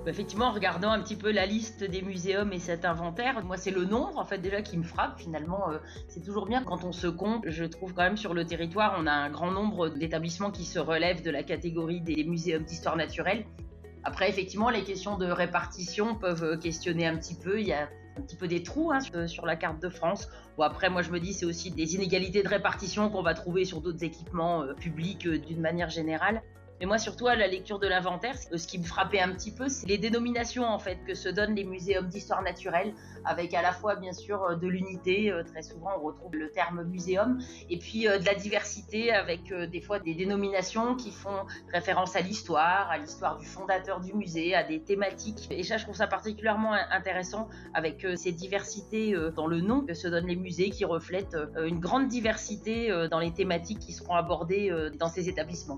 Effectivement, en regardant un petit peu la liste des muséums et cet inventaire, moi, c'est le nombre, en fait, déjà qui me frappe. Finalement, c'est toujours bien quand on se compte. Je trouve quand même sur le territoire, on a un grand nombre d'établissements qui se relèvent de la catégorie des muséums d'histoire naturelle. Après, effectivement, les questions de répartition peuvent questionner un petit peu. Il y a un petit peu des trous hein, sur la carte de France. Bon, après, moi, je me dis, c'est aussi des inégalités de répartition qu'on va trouver sur d'autres équipements publics d'une manière générale. Mais moi, surtout à la lecture de l'inventaire, ce qui me frappait un petit peu, c'est les dénominations en fait que se donnent les muséums d'histoire naturelle, avec à la fois bien sûr de l'unité. Très souvent, on retrouve le terme muséum, et puis de la diversité, avec des fois des dénominations qui font référence à l'histoire du fondateur du musée, à des thématiques. Et ça, je trouve ça particulièrement intéressant, avec ces diversités dans le nom que se donnent les musées, qui reflètent une grande diversité dans les thématiques qui seront abordées dans ces établissements.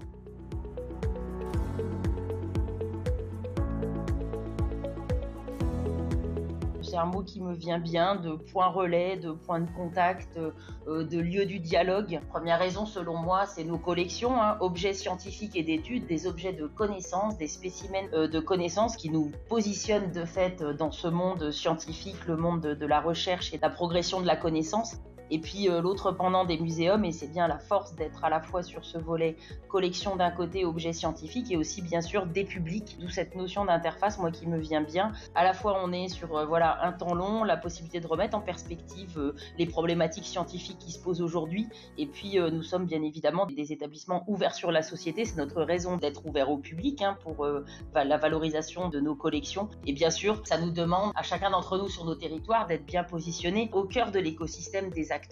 C'est un mot qui me vient bien, de point relais, de point de contact, de lieu du dialogue. Première raison, selon moi, c'est nos collections, hein, objets scientifiques et d'études, des objets de connaissances, des spécimens de connaissances qui nous positionnent de fait dans ce monde scientifique, le monde de la recherche et de la progression de la connaissance. Et puis l'autre pendant des muséums, et c'est bien la force d'être à la fois sur ce volet collection d'un côté, objets scientifiques, et aussi bien sûr des publics, d'où cette notion d'interface, moi qui me vient bien. À la fois on est sur voilà un temps long, la possibilité de remettre en perspective les problématiques scientifiques qui se posent aujourd'hui, et puis nous sommes bien évidemment des établissements ouverts sur la société, c'est notre raison d'être ouvert au public hein, pour la valorisation de nos collections, et bien sûr ça nous demande à chacun d'entre nous sur nos territoires d'être bien positionnés au cœur de l'écosystème des acteurs.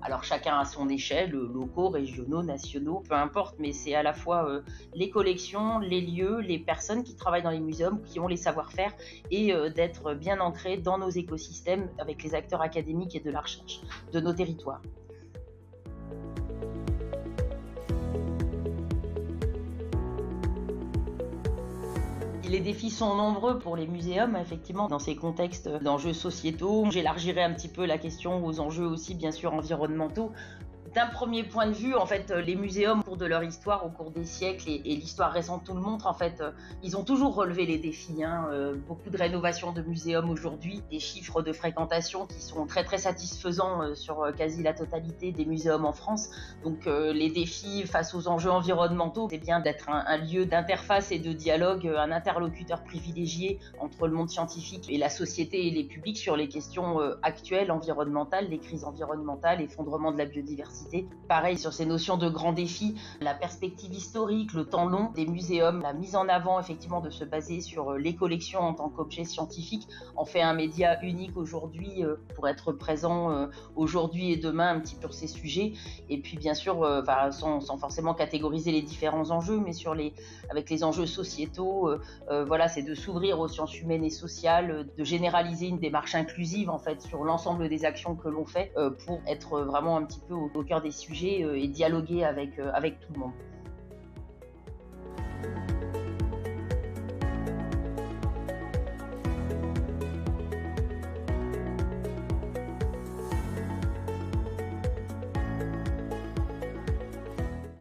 Alors chacun à son échelle, locaux, régionaux, nationaux, peu importe, mais c'est à la fois les collections, les lieux, les personnes qui travaillent dans les muséums, qui ont les savoir-faire, et d'être bien ancrés dans nos écosystèmes avec les acteurs académiques et de la recherche de nos territoires. Les défis sont nombreux pour les muséums, effectivement, dans ces contextes d'enjeux sociétaux. J'élargirai un petit peu la question aux enjeux aussi, bien sûr, environnementaux. D'un premier point de vue, en fait, les muséums, au cours de leur histoire, au cours des siècles, et l'histoire récente tout le montre, en fait, ils ont toujours relevé les défis. Beaucoup de rénovations de muséums aujourd'hui, des chiffres de fréquentation qui sont très très satisfaisants sur quasi la totalité des muséums en France. Donc les défis face aux enjeux environnementaux, c'est bien d'être un lieu d'interface et de dialogue, un interlocuteur privilégié entre le monde scientifique et la société et les publics sur les questions actuelles environnementales, les crises environnementales, l'effondrement de la biodiversité. Pareil sur ces notions de grands défis, la perspective historique, le temps long des muséums, la mise en avant effectivement de se baser sur les collections en tant qu'objet scientifique en fait un média unique aujourd'hui pour être présent aujourd'hui et demain un petit peu sur ces sujets. Et puis bien sûr, sans forcément catégoriser les différents enjeux, mais avec les enjeux sociétaux, voilà, c'est de s'ouvrir aux sciences humaines et sociales, de généraliser une démarche inclusive en fait sur l'ensemble des actions que l'on fait pour être vraiment un petit peu au cœur des sujets et dialoguer avec tout le monde.